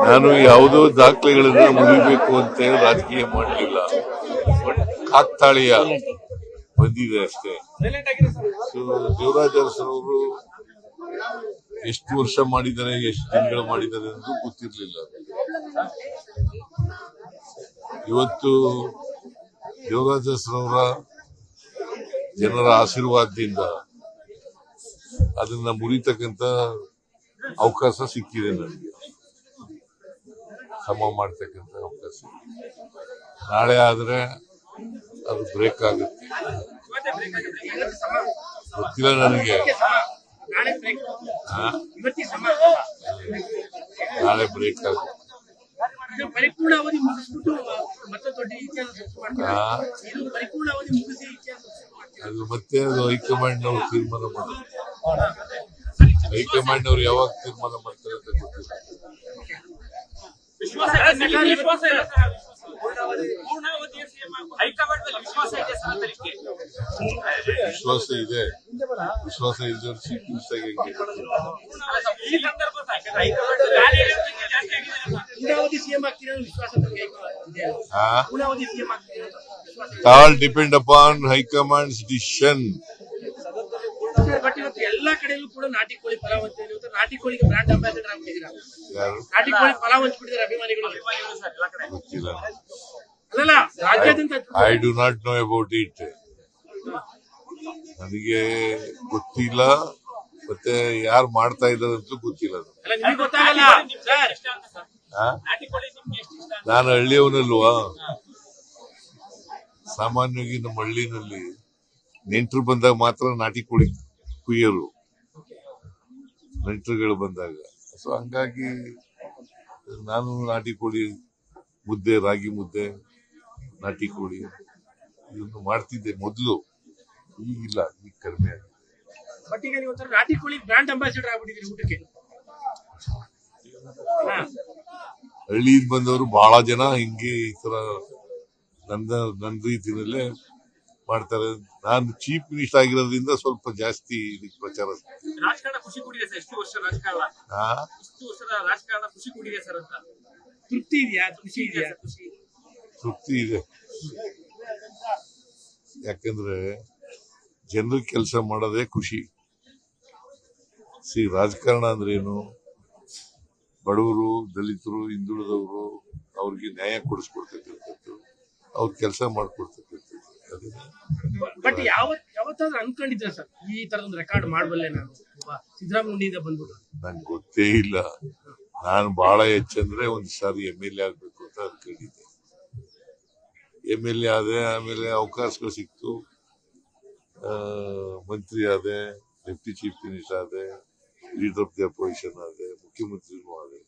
ನಾನು ಯಾವುದೋ ದಾಖಲೆಗಳನ್ನ ಮುರಿಬೇಕು ಅಂತ ಹೇಳಿ ರಾಜಕೀಯ ಮಾಡಲಿಲ್ಲ. ಕಾಕ್ತಾಳೀಯ ಬಂದಿದೆ ಅಷ್ಟೇ. ಸೊ ದೇವರಾಜ ಅರಸರವರು ಎಷ್ಟು ವರ್ಷ ಮಾಡಿದ್ದಾರೆ, ಎಷ್ಟು ದಿನಗಳು ಮಾಡಿದ್ದಾರೆ ಅನ್ನೋದು ಗೊತ್ತಿರಲಿಲ್ಲ. ಇವತ್ತು ದೇವರಾಜ ಅರಸರವರ ಜನರ ಆಶೀರ್ವಾದದಿಂದ ಅದನ್ನ ಮುರಿತಕ್ಕಂತ ಅವಕಾಶ ಸಿಕ್ಕಿದೆ ನನಗೆ, ಸಮ ಮಾಡ್ತಕ್ಕಂಥ ಅವಕಾಶ. ನಾಳೆ ಆದ್ರೆ ಅದು ಬ್ರೇಕ್ ಆಗುತ್ತೆ, ಗೊತ್ತಿಲ್ಲ ನನಗೆ. ನಾಳೆ ಬ್ರೇಕ್ ಆಗುತ್ತೆ. ಅದು ಮತ್ತೆ ಅದು ಹೈಕಮಾಂಡ್ ಅವರು ತೀರ್ಮಾನ ಮಾಡೋದು. ಹೈಕಮಾಂಡ್ ಅವರು ಯಾವಾಗ ತೀರ್ಮಾನ ಮಾಡ್ತಾರೆ ಅಂತ ಗೊತ್ತಿಲ್ಲ. ವಿಶ್ವಾಸ ಇದೆ. ವಿಶ್ವಾಸ ಇದ್ದವ್ರು ಚೀಫ್ ಮಿನಿಸ್ಟರ್ ಹೆಂಗೆ all depend upon High Command's decision. But ಇವತ್ತು ಎಲ್ಲಾ ಕಡೆಯಲ್ಲೂ ಕೂಡ ನಾಟಿ ಕೋಳಿ ಪಲಾವ್ ಅಂತ ಹೇಳಿ ನಾಟಿ ಕೋಳಿಗೆ ಬ್ರಾಂಡ್ ಅಂಬಾಸಿಡರ್ ಆಗ್ಬಿಟ್ಟಿದ್ದೀರಾ. ನಾಟಿ ಕೋಳಿ ಪಲಾವ್ ಹಂಚ್ಬಿಟ್ಟಿದ್ದಾರೆ ಅಭಿಮಾನಿಗಳು. ಅಲ್ಲಲ್ಲ ರಾಜ್ಯಾದ್ಯಂತ I do not know about it. ನನಗೆ ಗೊತ್ತಿಲ್ಲ, ಮತ್ತೆ ಯಾರು ಮಾಡ್ತಾ ಇದ್ದಾರಂತೂ ಗೊತ್ತಿಲ್ಲ. ಗೊತ್ತಾಗಲ್ಲ ಸರ್. ನಾನು ಹಳ್ಳಿಯವನಲ್ವಾ. ಸಾಮಾನ್ಯವಾಗಿ ನಮ್ಮ ಹಳ್ಳಿನಲ್ಲಿ ನೆಂಟರು ಬಂದಾಗ ಮಾತ್ರ ನಾಟಿ ಕೋಳಿ ಕುಯ್ಯರು, ನೆಂಟರುಗಳು ಬಂದಾಗ. ಸೊ ಹಂಗಾಗಿ ನಾನು ನಾಟಿ ಕೋಳಿ ಮುದ್ದೆ, ರಾಗಿ ಮುದ್ದೆ, ನಾಟಿ ಕೋಳಿ ಇದನ್ನು ಮಾಡ್ತಿದ್ದೆ ಮೊದಲು. ಈಗಿಲ್ಲ, ಈಗ ಕಡಿಮೆ ಆಗಿದೆ. ಬಟ್ ಈಗ ನೀವು ನಾಟಿ ಕೋಳಿ ಬ್ರಾಂಡ್ ಅಂಬಾಸಿಡರ್ ಆಗ್ಬಿಟ್ಟಿದ್ದೀರಿ ಊಟಕ್ಕೆ. ಹಳ್ಳಿಯಿಂದ ಬಂದವರು ಬಹಳ ಜನ ಹಿಂಗೆ ಈ ತರ ನನ್ನ ರೀತಿಯಲ್ಲೇ ಮಾಡ್ತಾರೆ. ನಾನು ಚೀಫ್ ಮಿನಿಸ್ಟರ್ ಆಗಿರೋದ್ರಿಂದ ಸ್ವಲ್ಪ ಜಾಸ್ತಿ ಇದಕ್ಕೆ ಪ್ರಚಾರ. ರಾಜಕಾರಣ ಖುಷಿ ಕೊಟ್ಟಿದೆ ಸರ್. ಎಷ್ಟು ವರ್ಷ ರಾಜಕಾರಣ, ಇಷ್ಟು ವರ್ಷದ ರಾಜಕಾರಣ ಖುಷಿ ಕೊಟ್ಟಿದೆ ಸರ್ ಅಂತ. ತೃಪ್ತಿ ಇದೆಯಾ? ಖುಷಿ ಇದೆಯಾ? ತೃಪ್ತಿ ಇದೆ. ಯಾಕಂದ್ರೆ ಜನರು ಕೆಲಸ ಮಾಡೋದೇ ಖುಷಿ. ರಾಜಕಾರಣ ಅಂದ್ರೆ ಏನು? ಬಡವರು, ದಲಿತರು, ಹಿಂದುಳಿದವರು ಅವ್ರಿಗೆ ನ್ಯಾಯ ಕೊಡಿಸ್ಕೊಡ್ತಕ್ಕಂಥದ್ದು, ಅವ್ರ ಕೆಲಸ ಮಾಡ್ಕೊಡ್ತಕ್ಕಂಥದ್ದು. ಬಟ್ ಯಾವತ್ತಾದ್ರೂ ಅನ್ಕೊಂಡಿದ್ರ ಸರ್ ಈ ತರದೊಂದು ರೆಕಾರ್ಡ್ ಮಾಡಬಲ್ಲೆ ನಾನು ಸಿದ್ದರಾಮಯ್ಯ ಬಂದ್ಬಿಟ್ಟು? ನಂಗೆ ಗೊತ್ತೇ ಇಲ್ಲ. ನಾನು ಬಹಳ ಹೆಚ್ಚಂದ್ರೆ ಒಂದ್ ಸಾರಿ MLA ಆಗ್ಬೇಕು ಅಂತ ಅನ್ಕೊಂಡಿದ್ದೆ. MLA ಆದೆ, ಆಮೇಲೆ ಅವಕಾಶಗಳು ಸಿಕ್ತು, ಮಂತ್ರಿ ಆದೆ, ಡೆಪ್ಟಿ ಚೀಫ್ ಮಿನಿಸ್ಟರ್ ಆದೆ, ಲೀಡರ್ ಆಫ್ ದಿ ಅಪೋಸಿಷನ್ ಆದೆ, ಮುಖ್ಯಮಂತ್ರಿನೂ ಆದೆ.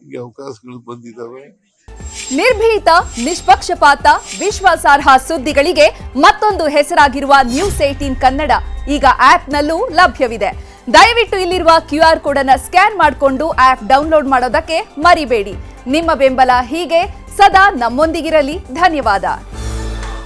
ಹೀಗೆ ಅವಕಾಶಗಳು ಬಂದಿದ್ದಾವೆ. ನಿರ್ಭೀತ, ನಿಷ್ಪಕ್ಷಪಾತ, ವಿಶ್ವಾಸಾರ್ಹ ಸುದ್ದಿಗಳಿಗೆ ಮತ್ತೊಂದು ಹೆಸರಾಗಿರುವ News18 ಕನ್ನಡ ಈಗ ಆಪ್ನಲ್ಲೂ ಲಭ್ಯವಿದೆ. ದಯವಿಟ್ಟು ಇಲ್ಲಿರುವ QR ಕೋಡ್ ಅನ್ನು ಸ್ಕ್ಯಾನ್ ಮಾಡಿಕೊಂಡು ಆಪ್ ಡೌನ್ಲೋಡ್ ಮಾಡೋದಕ್ಕೆ ಮರಿಬೇಡಿ. ನಿಮ್ಮ ಬೆಂಬಲ ಹೀಗೆ ಸದಾ ನಮ್ಮೊಂದಿಗಿರಲಿ. ಧನ್ಯವಾದ.